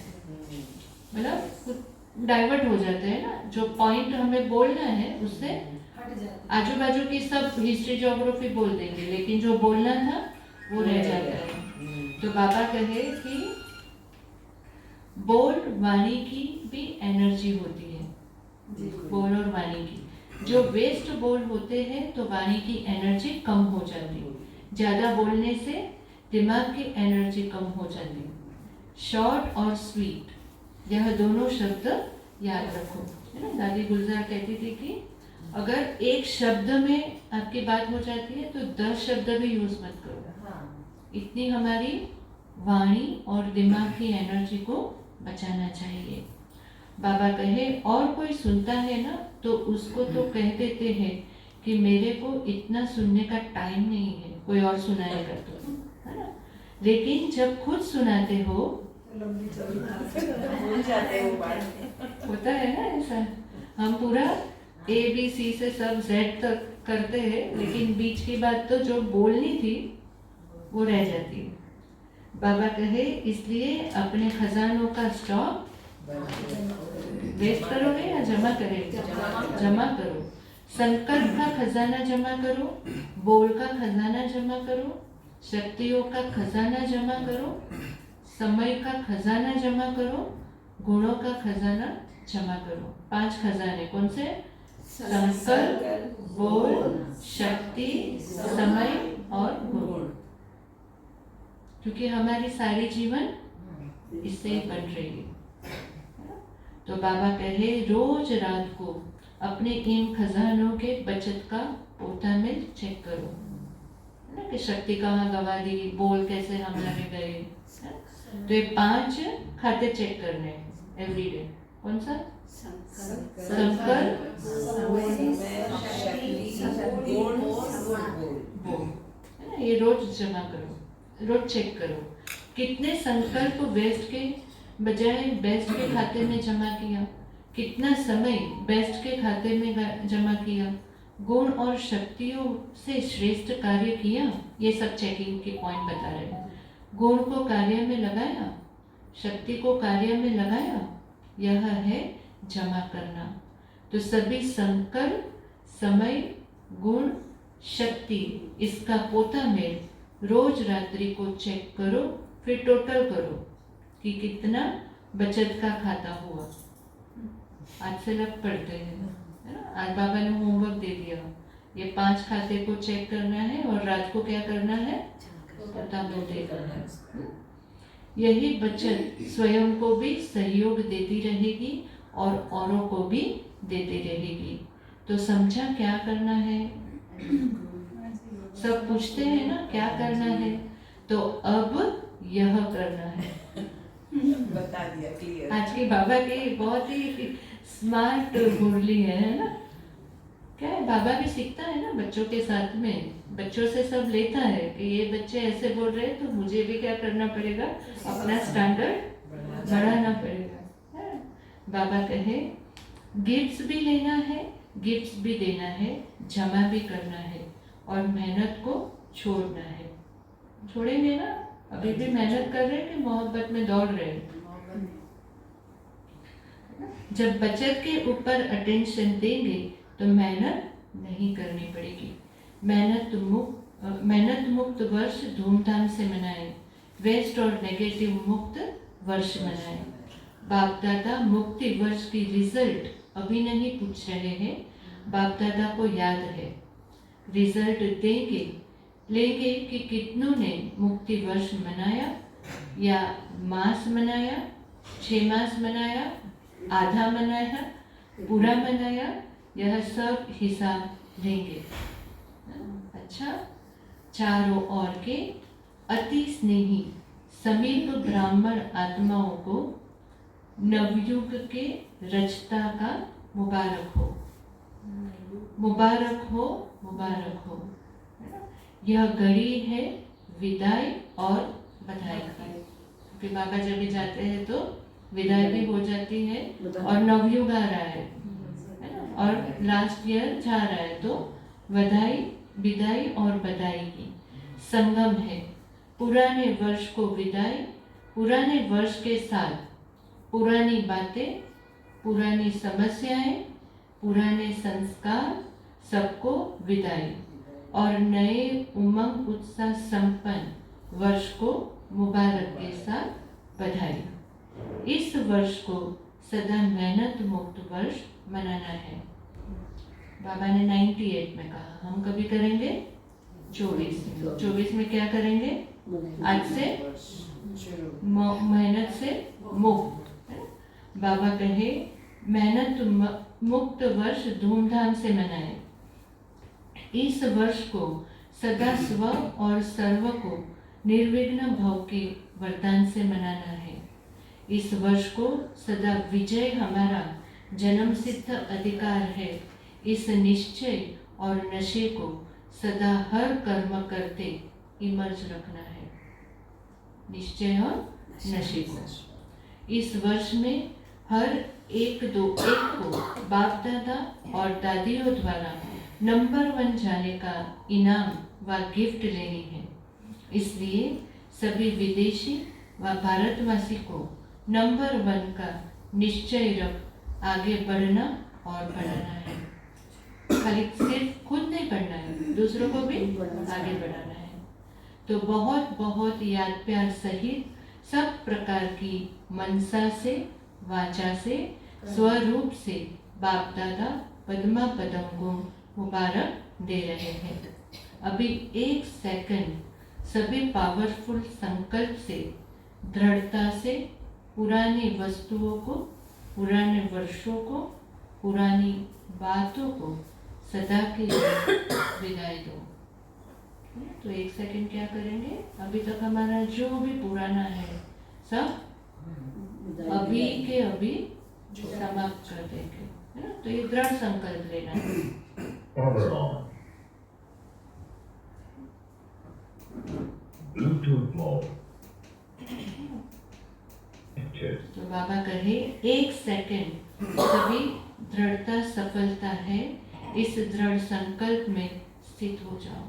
मतलब डाइवर्ट हो जाते हैं ना, जो पॉइंट हमें बोलना है उससे आजू बाजू की सब हिस्ट्री ज्योग्राफी बोल देंगे, लेकिन जो बोलना था वो रह जाता है। तो बाबा कहे कि बोल वाणी की भी एनर्जी होती है, बोल और वाणी की। जो वेस्ट बोल होते हैं तो वाणी की एनर्जी कम हो जाती है। ज़्यादा बोलने से दिमाग की एनर्जी कम हो जाती है। शॉर्ट और स्वीट, यह दोनों शब्द याद रखो, है ना। दादी गुलजार कहती थी कि अगर एक शब्द में आपकी बात हो जाती है तो 10 शब्द भी यूज मत करो। इतनी हमारी वाणी और दिमाग की एनर्जी को बचाना चाहिए। बाबा कहे और कोई सुनता है ना तो उसको तो कह देते हैं कि मेरे को इतना सुनने का टाइम नहीं है, कोई और सुनाएगा तो, है ना। लेकिन जब खुद सुनाते हो लंबी चौड़ी भूल जाते हो बात। होता है ना ऐसा, हम पूरा ABC से सब Z तक करते हैं, लेकिन बीच की बात तो जो बोलनी थी वो रह जाती है। बाबा कहे इसलिए अपने खजानों का स्टॉक वेस्ट करोगे या जमा करेंगे? जमा करो। संकल्प का खजाना जमा करो, बोल का खजाना जमा करो, शक्तियों का खजाना जमा करो, समय का खजाना जमा करो, गुणों का खजाना जमा करो। 5 खजाने कौन से? संकल्प, बोल, शक्ति, समय और गुण। क्योंकि हमारी सारी जीवन इससे ही बन रही है। तो बाबा कहे रोज रात को अपने इन खजानों के बचत का पोता में चेक करो, है ना, कि शक्ति कहाँ गवा दी, बोल कैसे हमारे गए, है? तो ये 5 खाते चेक करने एवरीडे। कौन सा? संकल्प, बोल, है ना, ये रोज जमा करो, रोज चेक करो कितने संकल्प वेस्ट के बजाय बेस्ट के खाते में जमा किया, कितना समय बेस्ट के खाते में जमा किया, गुण और शक्तियों से श्रेष्ठ कार्य किया। ये सब चेकिंग के पॉइंट बता रहे हैं। गुण को कार्य में लगाया, शक्ति को कार्य में लगाया, यह है जमा करना। तो सभी संकल्प, समय, गुण, शक्ति, इसका पोता में रोज रात्रि को चेक करो, फिर टोटल करो कि कितना बचत का खाता हुआ। आज से लग पड़ते हैं, है ना। आज बाबा ने होमवर्क दे दिया, ये 5 खाते को चेक करना है और रात को क्या करना है? पोता में करना है। यही बचत स्वयं को भी सहयोग देती रहेगी और औरों को भी देती रहेगी। तो समझा क्या करना है? सब पूछते हैं ना क्या करना है, तो अब यह करना है। बता दिया क्लियर। आज की बाबा की बहुत ही स्मार्ट मुरली है ना। क्या है, बाबा भी सीखता है ना बच्चों के साथ में, बच्चों से सब लेता है कि ये बच्चे ऐसे बोल रहे हैं तो मुझे भी क्या करना पड़ेगा, अपना स्टैंडर्ड बढ़ाना पड़ेगा, है? बाबा कहे गिफ्ट्स भी लेना है, गिफ्ट्स भी देना है, जमा भी करना है और मेहनत को छोड़ना है। छोड़ेंगे ना? अभी भी मेहनत कर रहे हैं कि मोहब्बत में दौड़ रहे हैं? जब बचत के ऊपर अटेंशन देंगे तो मेहनत नहीं करनी पड़ेगी। मेहनत मुक्त वर्ष धूमधाम से मनाएं, वेस्ट और नेगेटिव मुक्त वर्ष मनाएं। बाप दादा मुक्ति वर्ष की रिजल्ट अभी नहीं पूछ रहे हैं, बाप दादा को याद है। रिजल्ट लेंगे कि कितनों ने मुक्ति वर्ष मनाया, या मास मनाया, 6 मास मनाया, आधा मनाया, पूरा मनाया, यह सब हिसाब लेंगे। अच्छा, चारों ओर के अति स्नेही समीप ब्राह्मण आत्माओं को नवयुग के रचता का मुबारक हो, मुबारक हो, मुबारक हो। यह घड़ी है विदाई और बधाई की। क्योंकि बाबा जब भी जाते हैं तो विदाई भी हो जाती है और नवयुग आ रहा है ना, और लास्ट ईयर जा रहा है, तो बधाई, विदाई और बधाई की संगम है। पुराने वर्ष को विदाई, पुराने वर्ष के साथ पुरानी बातें, पुरानी समस्याएं, पुराने संस्कार, सबको विदाई और नए उमंग उत्साह संपन्न वर्ष को मुबारक के साथ बधाई। इस वर्ष को सदा मेहनत मुक्त वर्ष मनाना है। बाबा ने 98 में कहा, हम कभी करेंगे 24 में क्या करेंगे? आज से मेहनत से मुक्त। बाबा कहे मेहनत मुक्त वर्ष धूमधाम से मनाएं। इस वर्ष को सदा स्व और सर्व को निर्विघ्न भाव के वरदान से मनाना है। इस वर्ष को सदा विजय हमारा जन्म सिद्ध अधिकार है, इस निश्चय और नशे को सदा हर कर्म करते इमर्ज रखना है। निश्चय और नशे को इस वर्ष में हर एक को बाप दादा और दादियों द्वारा नंबर 1 जाने का इनाम व गिफ्ट लेनी है। इसलिए सभी विदेशी व भारतवासी को नंबर 1 का निश्चय रख आगे बढ़ना और बढ़ाना है। खाली सिर्फ खुद नहीं बढ़ना है, दूसरों को भी आगे बढ़ाना है। तो बहुत बहुत याद प्यार सहित सब प्रकार की मनसा से, वाचा से, स्वरूप से बाप दादा पद्मा पदम को मुबारक दे रहे हैं। अभी 1 सेकंड सभी पावरफुल संकल्प से, दृढ़ता से पुरानी वस्तुओं को, पुराने वर्षों को, पुरानी बातों को सदा के लिए विदाई दो। तो 1 सेकंड क्या करेंगे? अभी तक हमारा जो भी पुराना है सब अभी के अभी समाप्त कर देंगे, है ना? तो ये दृढ़ संकल्प लेना है। Power on. Bluetooth mode. Active. तो बाबा कहे 1 सेकंड सभी दृढ़ता सफलता है, इस दृढ़ संकल्प में स्थित हो जाओ।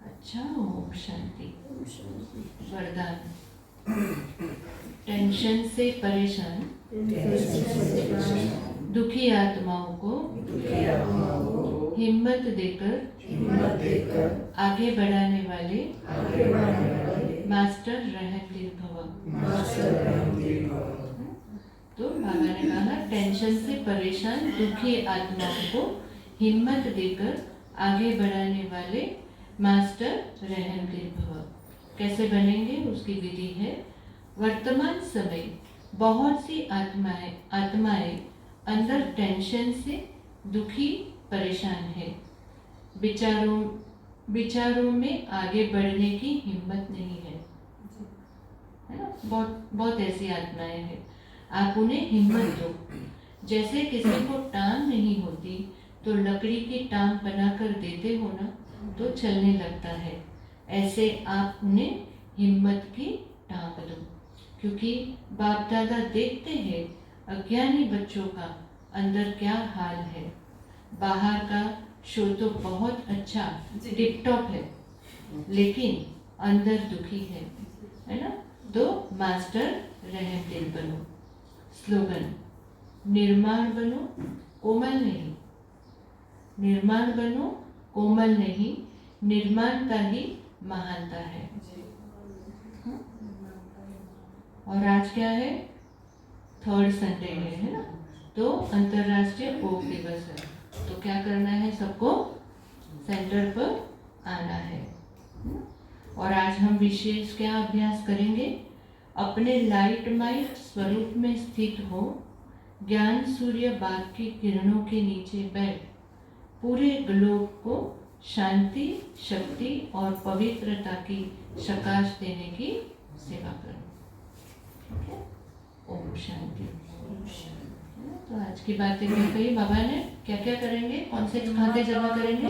अच्छा, ओम शांति। वरदान। टेंशन से परेशान दुखी आत्माओं को हिम्मत देकर आगे बढ़ाने वाले मास्टर रहमदिल भव। तो बाबा ने कहा टेंशन से परेशान दुखी आत्माओं को हिम्मत देकर आगे बढ़ाने वाले मास्टर रहमदिल भव। कैसे बनेंगे उसकी विधि है। वर्तमान समय बहुत सी आत्माएं अंदर टेंशन से दुखी परेशान है। विचारों में आगे बढ़ने की हिम्मत नहीं है ना? बहुत ऐसी आत्माएं हैं। आप उन्हें हिम्मत दो। जैसे किसी को टांग नहीं होती तो लकड़ी की टांग बनाकर देते हो ना, तो चलने लगता है। ऐसे आप उन्हें हिम्मत की टांग दो, क्योंकि बाप दादा देखते हैं अज्ञानी बच्चों का अंदर क्या हाल है। बाहर का शो तो बहुत अच्छा टिप टॉप है, लेकिन अंदर दुखी है ना? तो मास्टर रहमदिल बनो। स्लोगन, निर्माण बनो कोमल नहीं। निर्माण बनो कोमल नहीं, निर्माणता ही महानता है। और आज क्या है? 3rd संडे है ना? तो अंतर्राष्ट्रीय योग दिवस है। तो क्या करना है? सबको सेंटर पर आना है। और आज हम विशेष क्या अभ्यास करेंगे? अपने लाइट माइट स्वरूप में स्थित हो, ज्ञान सूर्य बाग की किरणों के नीचे बैठ पूरे ग्लोब को शांति, शक्ति और पवित्रता की प्रकाश देने की सेवा करो। ठीक है? ओम शांति। तो आज की बातें क्या कही बाबा ने? क्या क्या करेंगे? कौन से खाते जमा करेंगे?